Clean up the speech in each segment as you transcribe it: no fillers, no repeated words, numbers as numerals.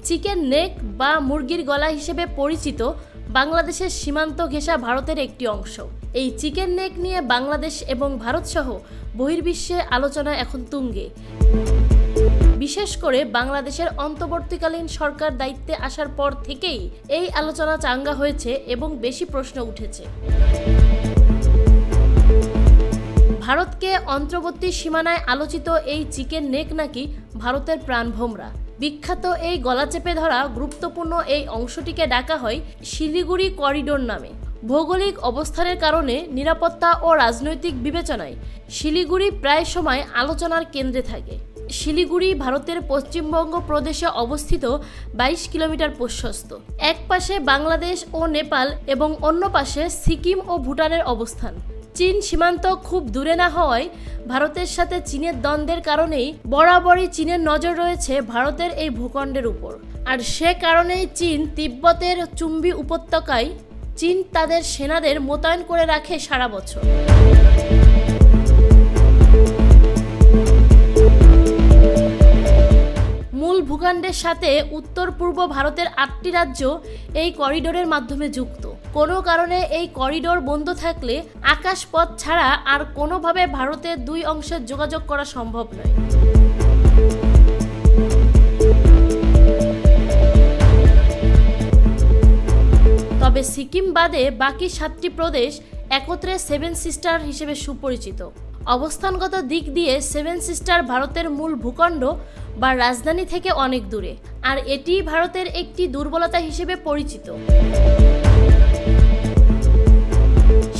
Chicken neck বা মুরগির গলা হিসেবে পরিচিত বাংলাদেশের সীমান্ত ঘেঁষা ভারতের একটি অংশ। এই চিকেন নেক নিয়ে বাংলাদেশ এবং ভারত সহ বহির্বিশ্বে আলোচনা এখন তুঙ্গে। বিশেষ করে বাংলাদেশের অন্তর্বর্তীকালীন সরকার দায়িত্বে আসার পর থেকেই এই আলোচনা চাঙ্গা হয়েছে এবং বেশি প্রশ্ন উঠেছে। ভারতকে অন্তর্বর্তী সীমানায় আলোচিত এই চিকেন নেক নাকি ভারতের প্রাণভোমরা। বিখ্যাত এই গলা চেপে ধরা গুরুত্বপূর্ণ এই অংশটিকে ডাকা হয় শিলিগুড়ি করিডোর নামে। ভৌগোলিক অবস্থানের কারণে, নিরাপত্তা ও রাজনৈতিক বিবেচনায় শিলিগুড়ি প্রায় সময় আলোচনার কেন্দ্রে থাকে। শিলিগুড়ি ভারতের পশ্চিমবঙ্গ প্রদেশে অবস্থিত 22 কিলোমিটার প্রশস্ত। এক পাশে বাংলাদেশ ও নেপাল এবং অন্য পাশে সিকিম ও ভুটানের অবস্থান। চীন সীমান্ত খুব দূরে না হওয়ায় ভারতের সাথে চীনের দ্বন্দ্বের কারণেই বরাবরই চীনের নজর রয়েছে ভারতের এই ভূখণ্ডের উপর। আর সে কারণেই চীন তিব্বতের চুম্বি উপত্যকায় তাদের সেনাদের মোতায়েন করে রাখে সারা বছর। মূল ভূখণ্ডের সাথে উত্তর পূর্ব ভারতের 8টি রাজ্য এই করিডোরের মাধ্যমে যুক্ত। কোনো কারণে এই করিডোর বন্ধ থাকলে আকাশপথ ছাড়া আর কোনোভাবে ভারতের দুই অংশের যোগাযোগ করা সম্ভব নয়। তবে সিকিম বাদে বাকি 7টি প্রদেশ একত্রে 7 সিস্টার হিসেবে সুপরিচিত। অবস্থানগত দিক দিয়ে 7 সিস্টার ভারতের মূল ভূখণ্ড বা রাজধানী থেকে অনেক দূরে, আর এটি ভারতের একটি দুর্বলতা হিসেবে পরিচিত।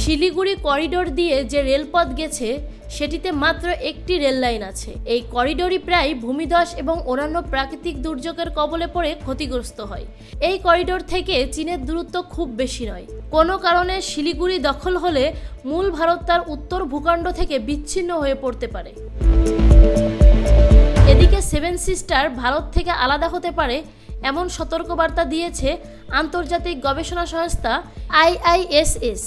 শিলিগুড়ি করিডোর দিয়ে যে রেলপথ গেছে সেটিতে মাত্র একটি রেল লাইন আছে। এই করিডোরই প্রায় ভূমিধস এবং অন্যান্য প্রাকৃতিক দুর্যোগের কবলে পড়ে ক্ষতিগ্রস্ত হয়। এই করিডোর থেকে চীনের দূরত্ব খুব বেশি নয়। কোনো কারণে শিলিগুড়ি দখল হলে মূল ভারত তার উত্তর ভূখণ্ড থেকে বিচ্ছিন্ন হয়ে পড়তে পারে। এদিকে 7 সিস্টার ভারত থেকে আলাদা হতে পারে এমন সতর্কবার্তা দিয়েছে আন্তর্জাতিক গবেষণা সংস্থা IISS।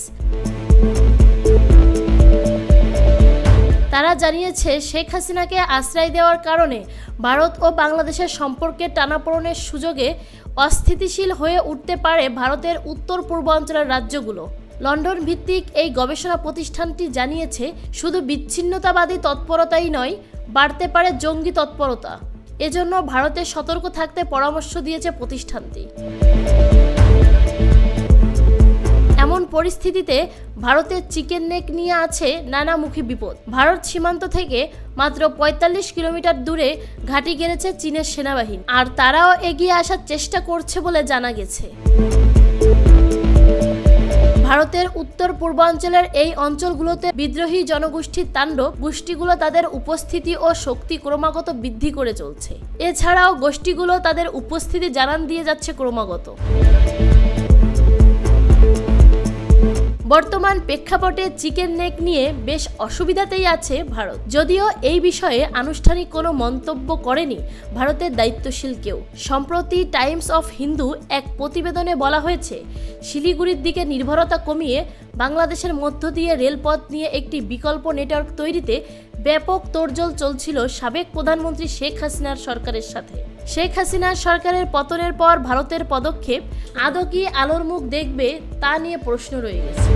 তারা জানিয়েছে, শেখ হাসিনাকে আশ্রয় দেওয়ার কারণে ভারত ও বাংলাদেশের সম্পর্কের টানাপোড়েনের সুযোগে অস্থিতিশীল হয়ে উঠতে পারে ভারতের উত্তর পূর্বাঞ্চলের রাজ্যগুলো। লন্ডন ভিত্তিক এই গবেষণা প্রতিষ্ঠানটি জানিয়েছে, শুধু বিচ্ছিন্নতাবাদী তৎপরতাই নয়, বাড়তে পারে জঙ্গি তৎপরতা। এজন্য ভারতের সতর্ক থাকতে পরামর্শ দিয়েছে প্রতিষ্ঠানটি। এমন পরিস্থিতিতে ভারতের চিকেন নেক নিয়ে আছে নানামুখী বিপদ। ভারত সীমান্ত থেকে মাত্র 45 কিলোমিটার দূরে ঘাঁটি গেড়েছে চীনের সেনাবাহিনী, আর তারাও এগিয়ে আসার চেষ্টা করছে বলে জানা গেছে। ভারতের উত্তর পূর্বাঞ্চলের এই অঞ্চলগুলোতে বিদ্রোহী জনগোষ্ঠীর তাণ্ডব। গোষ্ঠীগুলো তাদের উপস্থিতি ও শক্তি ক্রমাগত বৃদ্ধি করে চলছে। এছাড়াও গোষ্ঠীগুলো তাদের উপস্থিতি জানান দিয়ে যাচ্ছে ক্রমাগত। বর্তমান প্রেক্ষাপটে চিকেন নেক নিয়ে বেশ অসুবিধাতেই আছে ভারত। যদিও এই বিষয়ে আনুষ্ঠানিক কোনো মন্তব্য করেনি ভারতের দায়িত্বশীল কেউ। সম্প্রতি টাইমস অফ হিন্দু এক প্রতিবেদনে বলা হয়েছে, শিলিগুড়ির দিকে নির্ভরতা কমিয়ে বাংলাদেশের মধ্য দিয়ে রেলপথ নিয়ে একটি বিকল্প নেটওয়ার্ক তৈরিতে ব্যাপক তোড়জোড় চলছিল সাবেক প্রধানমন্ত্রী শেখ হাসিনার সরকারের সাথে। শেখ হাসিনার সরকারের পতনের পর ভারতের পদক্ষেপ আদৌ কি আলোর মুখ দেখবে তা নিয়ে প্রশ্ন রয়ে গেছে।